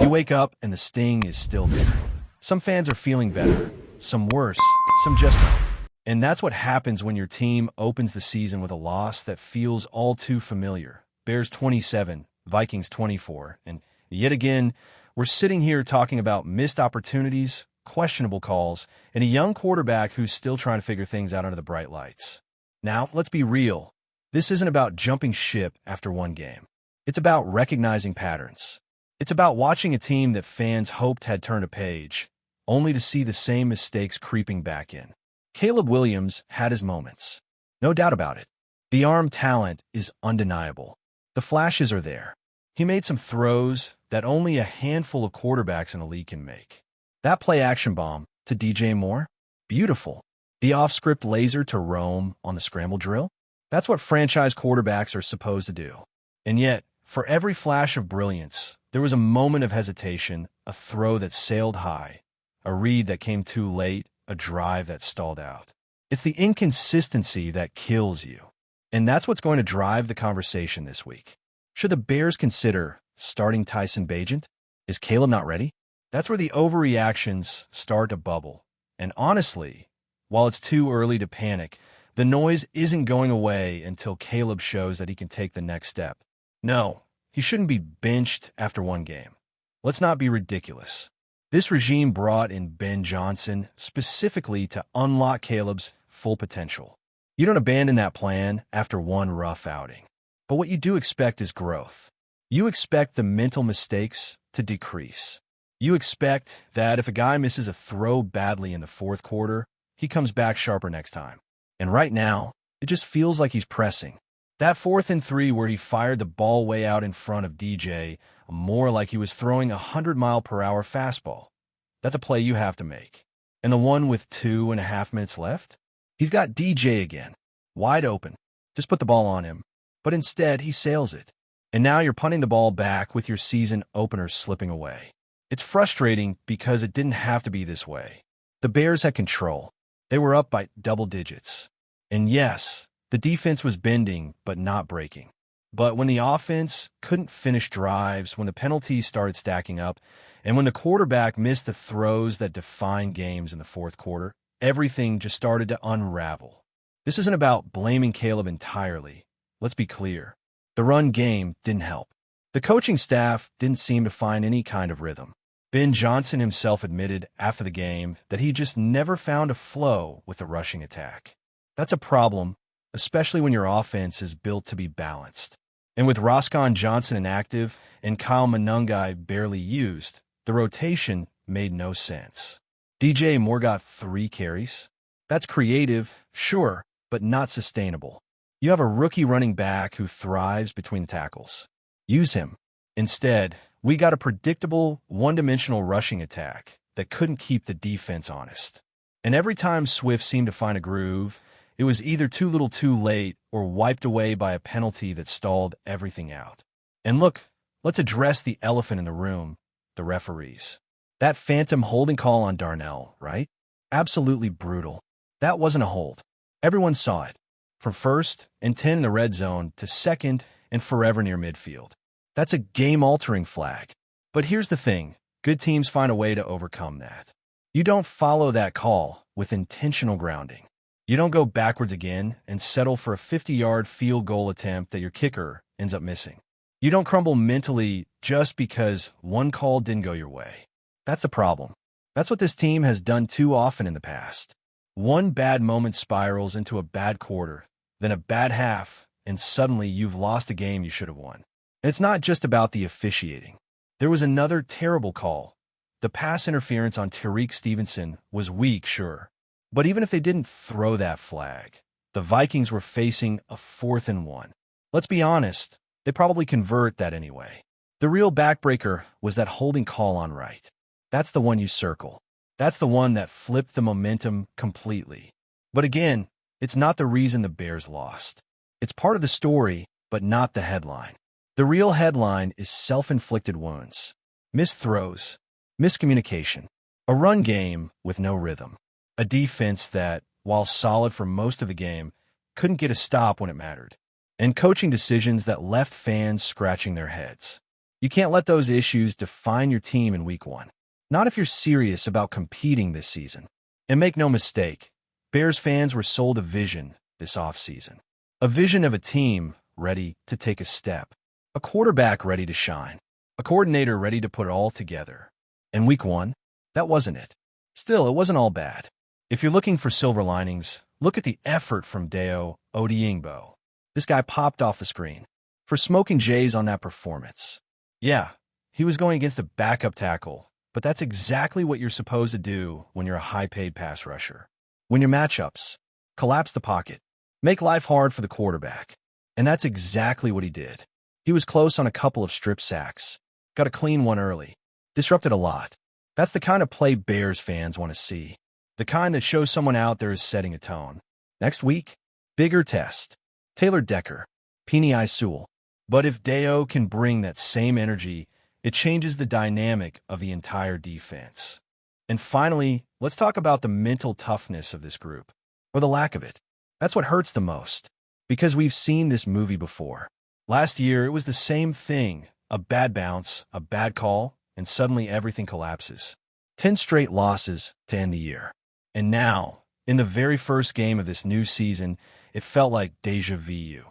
You wake up and the sting is still there. Some fans are feeling better, some worse, some just not. And that's what happens when your team opens the season with a loss that feels all too familiar. Bears 27, Vikings 24. And yet again, we're sitting here talking about missed opportunities, questionable calls, and a young quarterback who's still trying to figure things out under the bright lights. Now, let's be real. This isn't about jumping ship after one game. It's about recognizing patterns. It's about watching a team that fans hoped had turned a page, only to see the same mistakes creeping back in. Caleb Williams had his moments. No doubt about it. The arm talent is undeniable. The flashes are there. He made some throws that only a handful of quarterbacks in the league can make. That play-action bomb to DJ Moore? Beautiful. The off-script laser to Rome on the scramble drill? That's what franchise quarterbacks are supposed to do. And yet, for every flash of brilliance, there was a moment of hesitation, a throw that sailed high, a read that came too late, a drive that stalled out. It's the inconsistency that kills you. And that's what's going to drive the conversation this week. Should the Bears consider starting Tyson Bagent? Is Caleb not ready? That's where the overreactions start to bubble. And honestly, while it's too early to panic, the noise isn't going away until Caleb shows that he can take the next step. No, he shouldn't be benched after one game. Let's not be ridiculous. This regime brought in Ben Johnson specifically to unlock Caleb's full potential. You don't abandon that plan after one rough outing. But what you do expect is growth. You expect the mental mistakes to decrease. You expect that if a guy misses a throw badly in the fourth quarter, he comes back sharper next time. And right now, it just feels like he's pressing. That 4th and 3 where he fired the ball way out in front of DJ, more like he was throwing a 100-mile-per-hour fastball. That's a play you have to make. And the one with 2.5 minutes left? He's got DJ again, wide open. Just put the ball on him. But instead, he sails it. And now you're punting the ball back with your season opener slipping away. It's frustrating because it didn't have to be this way. The Bears had control. They were up by double digits. And yes, the defense was bending but not breaking. But when the offense couldn't finish drives, when the penalties started stacking up, and when the quarterback missed the throws that define games in the fourth quarter, everything just started to unravel. This isn't about blaming Caleb entirely. Let's be clear. The run game didn't help. The coaching staff didn't seem to find any kind of rhythm. Ben Johnson himself admitted after the game that he just never found a flow with the rushing attack. That's a problem, especially when your offense is built to be balanced. And with Roscoe Johnson inactive and Kyle Monangai barely used, the rotation made no sense. DJ Moore got 3 carries. That's creative, sure, but not sustainable. You have a rookie running back who thrives between the tackles. Use him. Instead, we got a predictable, one-dimensional rushing attack that couldn't keep the defense honest. And every time Swift seemed to find a groove, it was either too little too late or wiped away by a penalty that stalled everything out. And look, let's address the elephant in the room, the referees. That phantom holding call on Darnell, right? Absolutely brutal. That wasn't a hold. Everyone saw it. From 1st and 10 in the red zone to 2nd and forever near midfield. That's a game-altering flag. But here's the thing. Good teams find a way to overcome that. You don't follow that call with intentional grounding. You don't go backwards again and settle for a 50-yard field goal attempt that your kicker ends up missing. You don't crumble mentally just because one call didn't go your way. That's the problem. That's what this team has done too often in the past. One bad moment spirals into a bad quarter, then a bad half, and suddenly you've lost a game you should have won. And it's not just about the officiating. There was another terrible call. The pass interference on Tariq Stevenson was weak, sure. But even if they didn't throw that flag, the Vikings were facing a 4th and 1. Let's be honest, they probably convert that anyway. The real backbreaker was that holding call on right. That's the one you circle. That's the one that flipped the momentum completely. But again, it's not the reason the Bears lost. It's part of the story, but not the headline. The real headline is self-inflicted wounds, missed throws, miscommunication, a run game with no rhythm, a defense that, while solid for most of the game, couldn't get a stop when it mattered, and coaching decisions that left fans scratching their heads. You can't let those issues define your team in week 1. Not if you're serious about competing this season. And make no mistake, Bears fans were sold a vision this offseason. A vision of a team ready to take a step. A quarterback ready to shine. A coordinator ready to put it all together. And week 1, that wasn't it. Still, it wasn't all bad. If you're looking for silver linings, look at the effort from Dayo Odeyingbo. This guy popped off the screen for smoking Jays on that performance. Yeah, he was going against a backup tackle, but that's exactly what you're supposed to do when you're a high-paid pass rusher. Win your matchups, collapse the pocket, make life hard for the quarterback. And that's exactly what he did. He was close on a couple of strip sacks, got a clean one early, disrupted a lot. That's the kind of play Bears fans want to see. The kind that shows someone out there is setting a tone. Next week, bigger test. Taylor Decker, Penei Sewell. But if Dayo can bring that same energy, it changes the dynamic of the entire defense. And finally, let's talk about the mental toughness of this group, or the lack of it. That's what hurts the most, because we've seen this movie before. Last year, it was the same thing. A bad bounce, a bad call, and suddenly everything collapses. 10 straight losses to end the year. And now, in the very first game of this new season, it felt like déjà vu.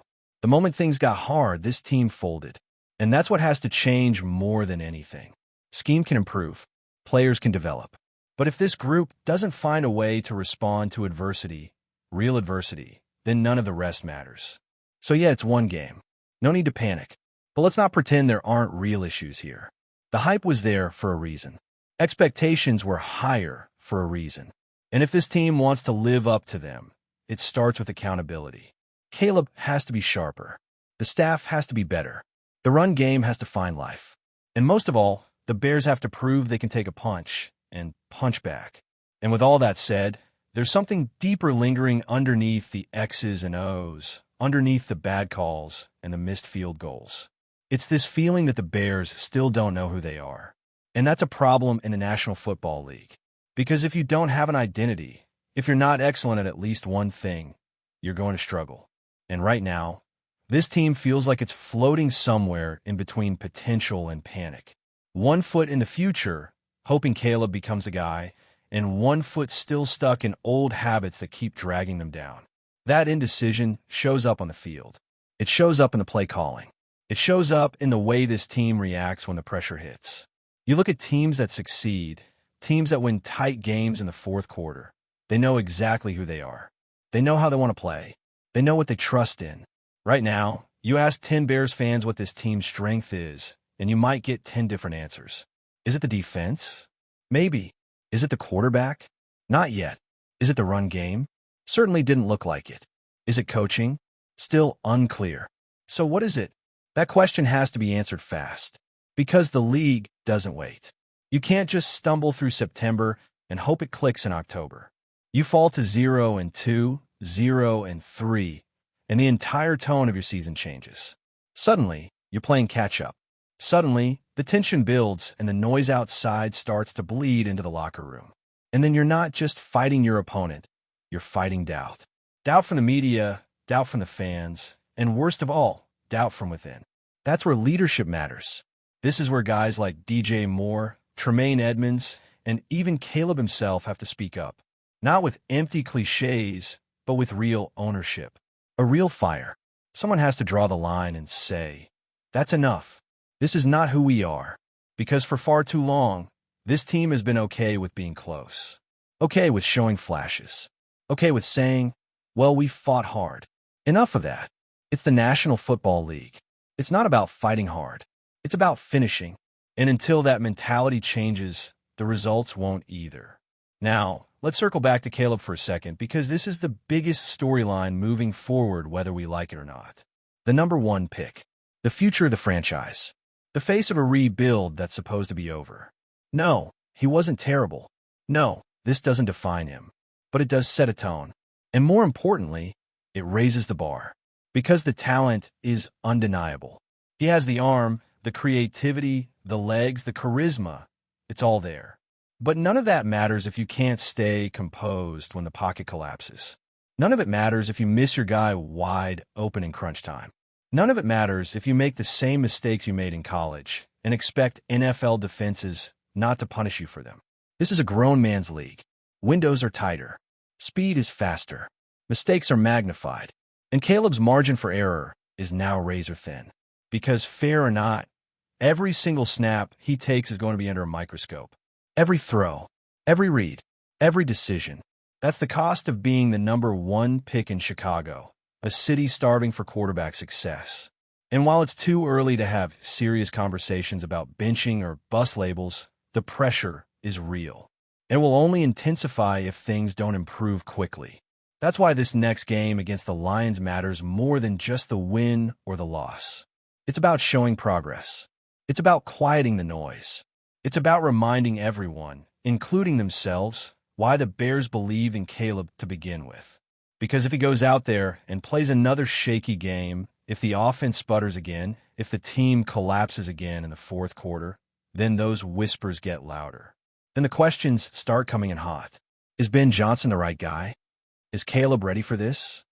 The moment things got hard, this team folded. And that's what has to change more than anything. Scheme can improve. Players can develop. But if this group doesn't find a way to respond to adversity, real adversity, then none of the rest matters. So yeah, it's one game. No need to panic. But let's not pretend there aren't real issues here. The hype was there for a reason. Expectations were higher for a reason. And if this team wants to live up to them, it starts with accountability. Caleb has to be sharper. The staff has to be better. The run game has to find life. And most of all, the Bears have to prove they can take a punch and punch back. And with all that said, there's something deeper lingering underneath the X's and O's, underneath the bad calls and the missed field goals. It's this feeling that the Bears still don't know who they are. And that's a problem in the National Football League. Because if you don't have an identity, if you're not excellent at least one thing, you're going to struggle. And right now, this team feels like it's floating somewhere in between potential and panic. 1 foot in the future, hoping Caleb becomes a guy, and 1 foot still stuck in old habits that keep dragging them down. That indecision shows up on the field. It shows up in the play calling. It shows up in the way this team reacts when the pressure hits. You look at teams that succeed, teams that win tight games in the fourth quarter. They know exactly who they are. They know how they want to play. They know what they trust in. Right now, you ask 10 Bears fans what this team's strength is, and you might get 10 different answers. Is it the defense? Maybe. Is it the quarterback? Not yet. Is it the run game? Certainly didn't look like it. Is it coaching? Still unclear. So what is it? That question has to be answered fast. Because the league doesn't wait. You can't just stumble through September and hope it clicks in October. You fall to 0-2, 0-3, and the entire tone of your season changes. Suddenly, you're playing catch-up. Suddenly, the tension builds and the noise outside starts to bleed into the locker room. And then you're not just fighting your opponent, you're fighting doubt. Doubt from the media, doubt from the fans, and worst of all, doubt from within. That's where leadership matters. This is where guys like DJ Moore, Tremaine Edmonds, and even Caleb himself have to speak up. Not with empty cliches, but with real ownership. A real fire. Someone has to draw the line and say, that's enough. This is not who we are. Because for far too long, this team has been okay with being close. Okay with showing flashes. Okay with saying, well, we fought hard. Enough of that. It's the National Football League. It's not about fighting hard. It's about finishing. And until that mentality changes, the results won't either. Now, let's circle back to Caleb for a second, because this is the biggest storyline moving forward, whether we like it or not. The number 1 pick. The future of the franchise. The face of a rebuild that's supposed to be over. No, he wasn't terrible. No, this doesn't define him. But it does set a tone. And more importantly, it raises the bar. Because the talent is undeniable. He has the arm, the creativity, the legs, the charisma. It's all there. But none of that matters if you can't stay composed when the pocket collapses. None of it matters if you miss your guy wide open in crunch time. None of it matters if you make the same mistakes you made in college and expect NFL defenses not to punish you for them. This is a grown man's league. Windows are tighter. Speed is faster. Mistakes are magnified. And Caleb's margin for error is now razor thin. Because fair or not, every single snap he takes is going to be under a microscope. Every throw, every read, every decision. That's the cost of being the #1 pick in Chicago, a city starving for quarterback success. And while it's too early to have serious conversations about benching or bust labels, the pressure is real. And will only intensify if things don't improve quickly. That's why this next game against the Lions matters more than just the win or the loss. It's about showing progress. It's about quieting the noise. It's about reminding everyone, including themselves, why the Bears believe in Caleb to begin with. Because if he goes out there and plays another shaky game, if the offense sputters again, if the team collapses again in the fourth quarter, then those whispers get louder. Then the questions start coming in hot. Is Ben Johnson the right guy? Is Caleb ready for this?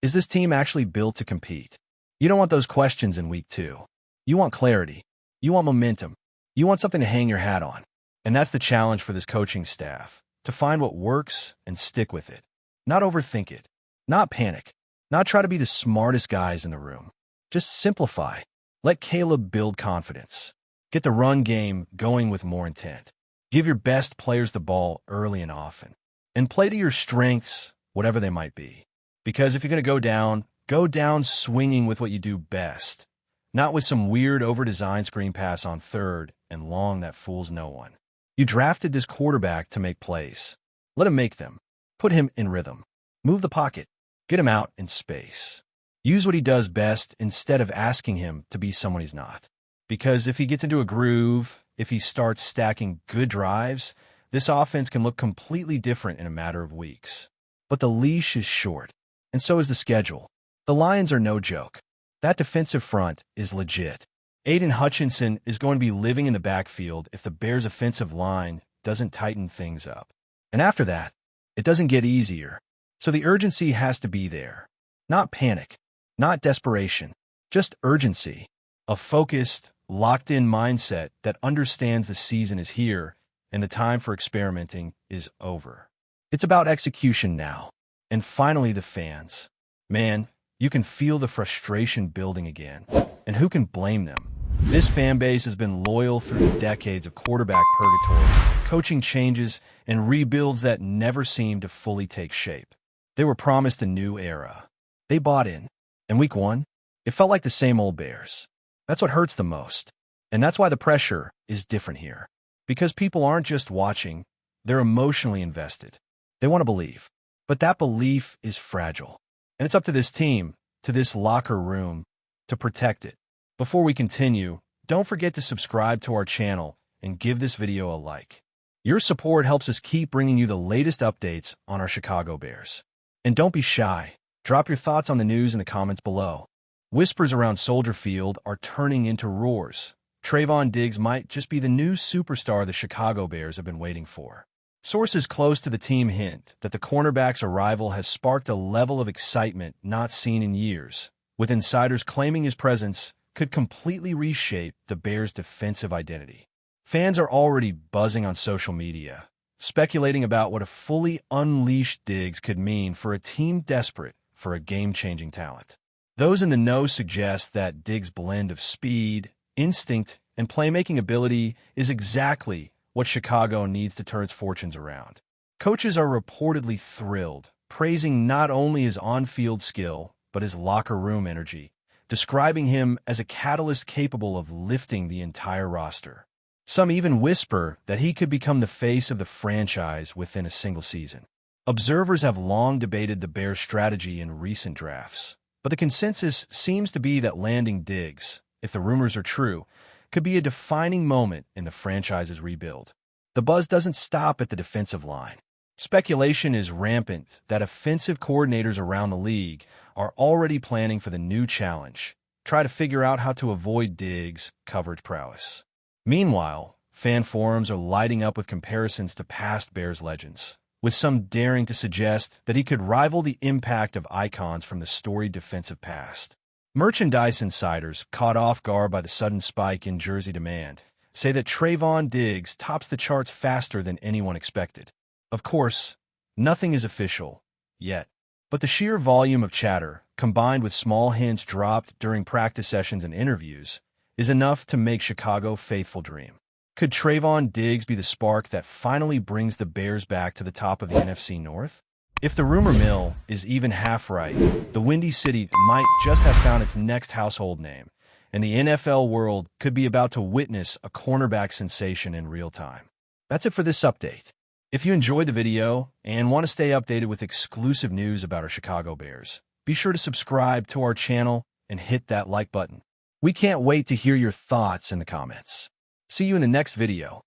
Is this team actually built to compete? You don't want those questions in week 2. You want clarity. You want momentum. You want something to hang your hat on. And that's the challenge for this coaching staff, to find what works and stick with it. Not overthink it. Not panic. Not try to be the smartest guys in the room. Just simplify. Let Caleb build confidence. Get the run game going with more intent. Give your best players the ball early and often. And play to your strengths, whatever they might be. Because if you're going to go down swinging with what you do best, not with some weird over-designed screen pass on third and long that fools no one. You drafted this quarterback to make plays. Let him make them. Put him in rhythm. Move the pocket. Get him out in space. Use what he does best instead of asking him to be someone he's not. Because if he gets into a groove, if he starts stacking good drives, this offense can look completely different in a matter of weeks. But the leash is short, and so is the schedule. The Lions are no joke. That defensive front is legit. Aiden Hutchinson is going to be living in the backfield if the Bears' offensive line doesn't tighten things up. And after that, it doesn't get easier. So the urgency has to be there. Not panic, not desperation, just urgency. A focused, locked-in mindset that understands the season is here and the time for experimenting is over. It's about execution now. And finally, the fans. Man, you can feel the frustration building again. And who can blame them? This fan base has been loyal through decades of quarterback purgatory, coaching changes, and rebuilds that never seemed to fully take shape. They were promised a new era. They bought in. And week 1, it felt like the same old Bears. That's what hurts the most. And that's why the pressure is different here. Because people aren't just watching, they're emotionally invested. They want to believe. But that belief is fragile. And it's up to this team, to this locker room, to protect it. Before we continue, don't forget to subscribe to our channel and give this video a like. Your support helps us keep bringing you the latest updates on our Chicago Bears. And don't be shy. Drop your thoughts on the news in the comments below. Whispers around Soldier Field are turning into roars. TREVON DIGGS might just be the new superstar the Chicago Bears have been waiting for. Sources close to the team hint that the cornerback's arrival has sparked a level of excitement not seen in years, with insiders claiming his presence could completely reshape the Bears' defensive identity. Fans are already buzzing on social media, speculating about what a fully unleashed Diggs could mean for a team desperate for a game-changing talent. Those in the know suggest that Diggs' blend of speed, instinct, and playmaking ability is exactly what Chicago needs to turn its fortunes around. Coaches are reportedly thrilled, praising not only his on-field skill, but his locker room energy, describing him as a catalyst capable of lifting the entire roster. Some even whisper that he could become the face of the franchise within a single season. Observers have long debated the Bears' strategy in recent drafts, but the consensus seems to be that landing Diggs, if the rumors are true, could be a defining moment in the franchise's rebuild. The buzz doesn't stop at the defensive line. Speculation is rampant that offensive coordinators around the league are already planning for the new challenge, try to figure out how to avoid Diggs' coverage prowess. Meanwhile, fan forums are lighting up with comparisons to past Bears legends, with some daring to suggest that he could rival the impact of icons from the storied defensive past. Merchandise insiders, caught off guard by the sudden spike in jersey demand, say that TREVON DIGGS tops the charts faster than anyone expected. Of course, nothing is official yet, but the sheer volume of chatter, combined with small hints dropped during practice sessions and interviews, is enough to make Chicago faithful dream. Could TREVON DIGGS be the spark that finally brings the Bears back to the top of the NFC North? If the rumor mill is even half right, the Windy City might just have found its next household name, and the NFL world could be about to witness a cornerback sensation in real time. That's it for this update. If you enjoyed the video and want to stay updated with exclusive news about our Chicago Bears, be sure to subscribe to our channel and hit that like button. We can't wait to hear your thoughts in the comments. See you in the next video.